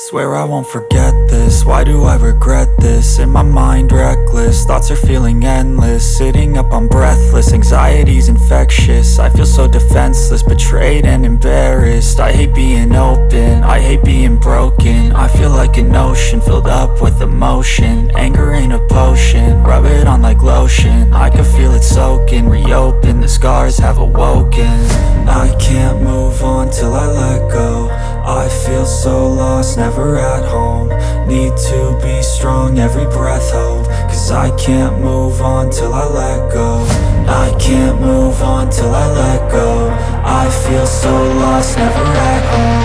Swear I won't forget this, why do I regret this? In my mind reckless, thoughts are feeling endless. Sitting up I'm breathless, anxiety's infectious. I feel so defenseless, betrayed and embarrassed. I hate being open, I hate being broken. I feel like an ocean filled up with emotion. Anger ain't a potion, rub it on like lotion. I can feel it soaking, reopen, the scars have awoken. I can't move on till I let go. I feel so lost, never at home. Need to be strong, every breath hold. Cause I can't move on till I let go. I can't move on till I let go. I feel so lost, never at home.